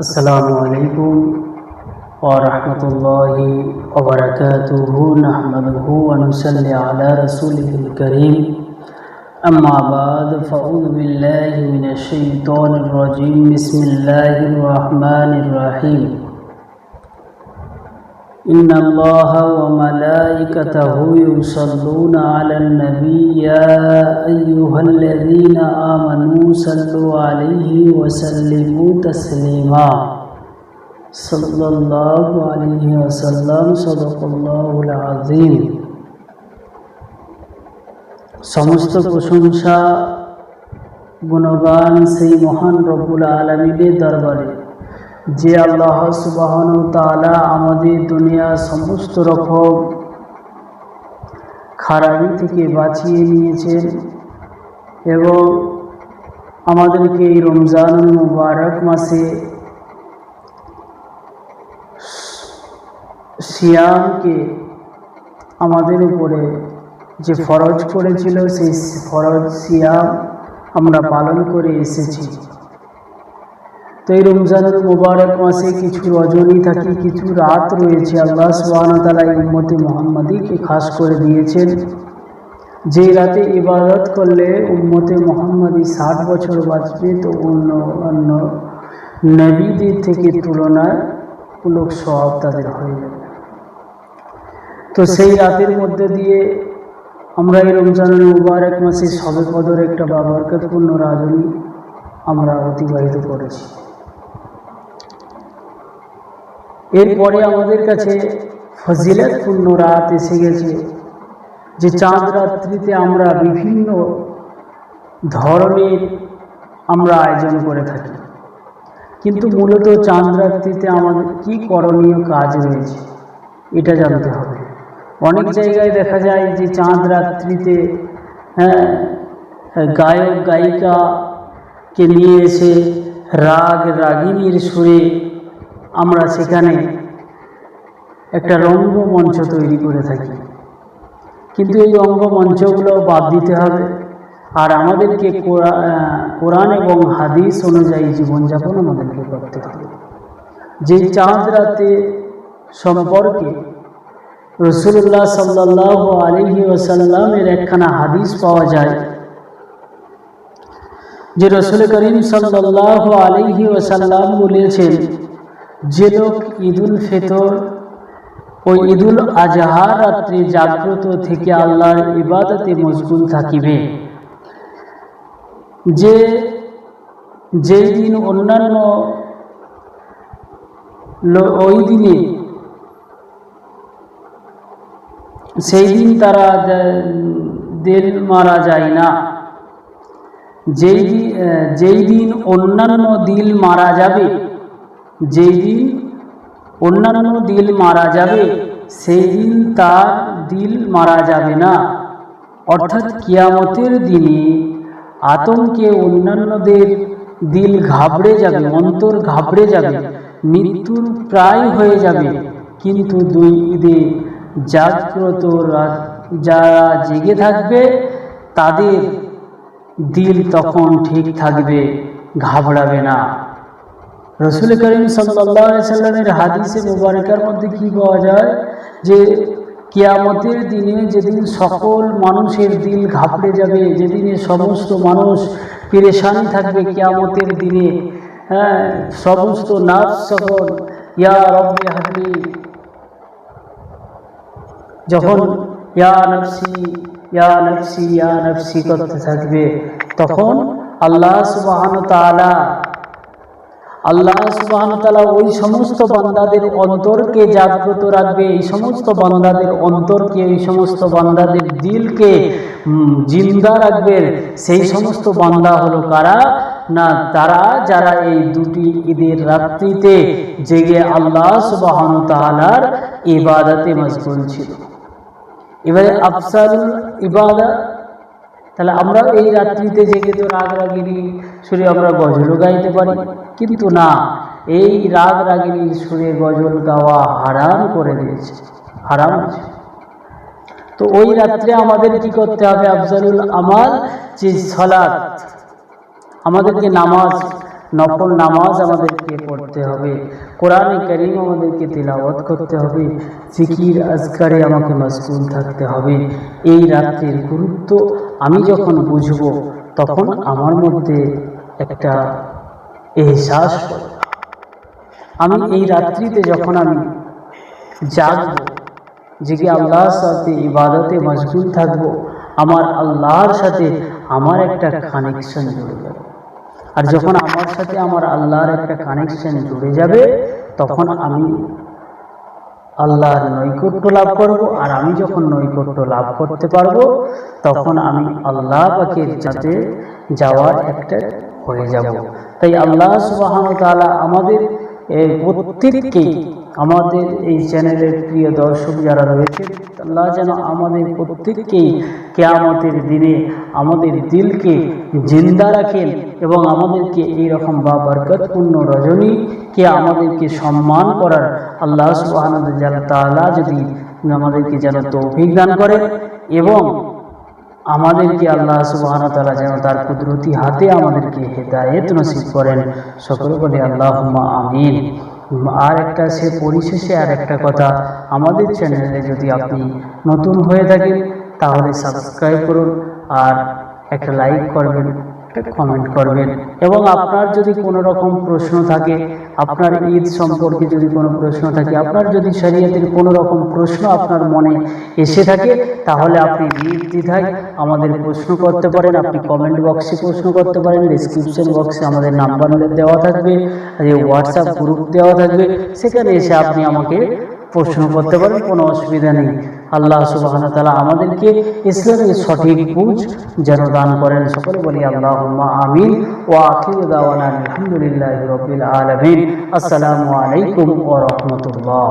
अस्सलामु अलैकुम व रहमतुल्लाहि व बरकातुहू नहमदुहू व नुसल्ली अला रसूलिहिल करीम अम्मा बाद फ़अऊज़ु बिल्लाहि मिनश शैतानिर रजीम बिस्मिल्लाहिर रहमानिर रहीम इन्नल्लाह व मलाइकतहू युसल्लूना अलन नबी या अय्युहल्लज़ीना आमनू सल्लु अलैहि व सल्लिमू तस्लीमा सल्लल्लाहु अलैहि वसल्लम सदक़ल्लाहुल अज़ीम। समस्त प्रशंसा गुणगान সেই মহান রব্বুল আলামিনের দরবারে যে আল্লাহ সুবহানাহু ওয়া তাআলা আমাদের দুনিয়ার সমস্ত রকম খারাপি থেকে বাঁচিয়ে নিয়েছেন এবং আমাদেরকে এই রমজানুল মুবারক মাসে সিয়ামকে আমাদের উপরে যে ফরজ করেছিল সেই ফরজ সিয়াম আমরা পালন করে এসেছি। তো এই রমজানুল মুবারক মাসে কিছু রজনী থাকে, কিছু রাত রয়েছে আল্লাহ সুবহানাহু ওয়া তাআলা উম্মতে মুহাম্মাদীকে খাস করে দিয়েছেন। যে রাতে ইবাদত করলে উম্মতে মুহাম্মাদী 60 বছর বাঁচবে, তো অন্য নবীদের থেকে তুলনায় পুলক সওয়াব তাদের হয়ে যাবে। তো সেই রাতের মধ্যে দিয়ে আমরা এই রমজানুল মুবারক মাসে শবে কদর একটা বরকতপূর্ণ রজনী আমরা অতিবাহিত করেছি। এরপরে আমাদের কাছে ফজিলতপূর্ণ রাত এসে গেছে, যে চাঁদ রাত্রিতে আমরা বিভিন্ন ধরনের আমরা আয়োজন করে থাকি। কিন্তু মূলত চাঁদ রাত্রিতে আমাদের কি করণীয় কাজ রয়েছে এটা জানতে হবে। অনেক জায়গায় দেখা যায় যে চাঁদ রাত্রিতে গায়ক গায়িকাকে নিয়ে এসে রাগিনীর সুরে আমরা সেখানে একটা রঙ্গমঞ্চ তৈরি করে থাকি। কিন্তু এই রঙ্গমঞ্চগুলো বাদ দিতে হবে, আর আমাদেরকে কোরআন এবং হাদিস অনুযায়ী জীবনযাপন আমাদেরকে করতে হবে। যে চাঁদ রাতে সম্পর্কে রাসূলুল্লাহ সাল্লাল্লাহু আলাইহি ওয়াসাল্লামের একখানা হাদিস পাওয়া যায়, যে রাসূল করিম সাল্লাল্লাহু আলাইহি ওয়াসাল্লাম বলেছেন, যে লোক ঈদুল ফিতর ও ঈদুল আজহা রাত্রে জাগ্রত থেকে আল্লাহর ইবাদতে মশগুল থাকিবে, যেই দিন অন্যান্য ওই দিনে সেই দিন তারা দিল মারা যায় না, যেই দিন অন্যান্য দিল মারা যাবে, যেই দিন অন্যান্য দিল মারা যাবে সেই দিন তার দিল মারা যাবে না। অর্থাৎ কিয়ামতের দিনে আতঙ্কে অন্যান্যদের দিল ঘাবড়ে যাবে, অন্তর ঘাবড়ে যাবে, মৃত্যুর প্রায় হয়ে যাবে। কিন্তু দুই ঈদে জাগ্রত যারা জেগে থাকবে তাদের দিল তখন ঠিক থাকবে, ঘাবড়াবে না। রাসূল করিম সাল্লাল্লাহু আলাইহি সাল্লামের হাদিসে মুবারকার মধ্যে কি পাওয়া যায়, যে কিয়ামতের দিনে যেদিন সকল মানুষের দিল ঘাবড়ে যাবে, যেদিনে সমস্ত মানুষ পেরেশানি থাকবে কিয়ামতের দিনে, সমস্ত নাফস সকল ইয়া রব্বি হাবলি, যখন ইয়া নফসি ইয়া নফসি ইয়া নফসি করতে থাকবে, তখন আল্লাহ সুবহানাহু ওয়া তাআলা ওই সমস্ত বান্দাদের অন্তরকে জাগ্রত রাখবে, এই সমস্ত বান্দাদের অন্তরকে, এই সমস্ত বান্দাদের দিলকে জিন্দা রাখবে। সেই সমস্ত বান্দা হলো কারা না, তারা যারা এই দুটি ঈদের রাত্রিতে জেগে আল্লাহ সুবহানাহু ওয়া তাআলার ইবাদতে মশগুল ছিল। এবারে আফসালুল ইবাদত, তাহলে আমরা এই রাত্রিতে জেগে তো রাগিনী সুরে আমরা গজলও গাইতে পারি, কিন্তু না, এই রাগিনীর সুরে গজল গাওয়া হারাম করে দিয়েছে, হারাম আছে। তো ওই রাত্রে আমাদের কি করতে হবে? আফজালুল আমাল যে সালাত, আমাদেরকে নামাজ নফল নামাজ আমাদেরকে পড়তে হবে, কোরআনে কারীম আমাদেরকে তিলাওয়াত করতে হবে, জিকির আজকারে আমাকে মশগুল থাকতে হবে। এই রাত্রির গুরুত্ব আমি যখন বুঝব তখন আমার মধ্যে একটা এহসাস হয়। আমি এই রাত্রিতে যখন আমি জাগব, জেগে আল্লাহর সাথে ইবাদতে মশগুল থাকব, আমার আল্লাহর সাথে আমার একটা কানেকশন জুড়ে যাবে। আর যখন আমার সাথে আমার আল্লাহর একটা কানেকশন জুড়ে যাবে তখন আমি আল্লাহর নৈকট্য লাভ করব। আর আমি যখন নৈকট্য লাভ করতে পারবো তখন আমি আল্লাহ পাকের সাথে যাওয়ার একটা হয়ে যাব। তাই আল্লাহ সুবহানাহু ওয়া তাআলা আমাদের প্রত্যেককে, আমাদের এই চ্যানেলের প্রিয় দর্শক যারা রয়েছে, আল্লাহ যেন আমাদের প্রত্যেককেই কিয়ামতের দিনে আমাদের দিলকে জিন্দা রাখেন এবং আমাদেরকে এইরকম বরকতপূর্ণ রজনীকে আমাদেরকে সম্মান করার আল্লাহ সুবহানাহু ওয়া তাআলা যদি আমাদেরকে যেন তৌফিক দান করে এবং আমাদেরকে আল্লাহ সুবহানাহু ওয়া তাআলা যেন তার কুদরতি হাতে আমাদেরকে হেদায়েত নসিব করেন। সকলে বলি আল্লাহুম্মা আমিন। আর একটা পরিশেষে আর একটা কথা, আমাদের চ্যানেলে যদি আপনি নতুন হয়ে থাকেন তাহলে সাবস্ক্রাইব করুন, আর একটা লাইক করবেন, একটা কমেন্ট করবেন। এবং আপনার যদি কোনো রকম প্রশ্ন থাকে, আপনার ঈদ সম্পর্কে যদি কোনো প্রশ্ন থাকে, আপনার যদি শরীয়তের কোনো রকম প্রশ্ন আপনার মনে এসে থাকে, তাহলে আপনি নির্দ্বিধায় আমাদের প্রশ্ন করতে পারেন। আপনি কমেন্ট বক্সে প্রশ্ন করতে পারেন, ডেসক্রিপশন বক্সে আমাদের নাম্বার দেওয়া থাকবে, হোয়াটসঅ্যাপ গ্রুপ দেওয়া থাকবে, সেখানে এসে আপনি আমাকে প্রশ্ন করতে পারেন, কোনো অসুবিধা নেই। আল্লাহ সুবহানাহু ওয়া তাআলা আমাদেরকে ইসলামের সঠিক বুঝ যেন দান করেন। সকলে বলি আল্লাহুম্মা আমিন। ওয়া আখিরু দাওয়ানা আলহামদুলিল্লাহি রাব্বিল আলামিন। আসসালামু আলাইকুম ওয়া রাহমাতুল্লাহ।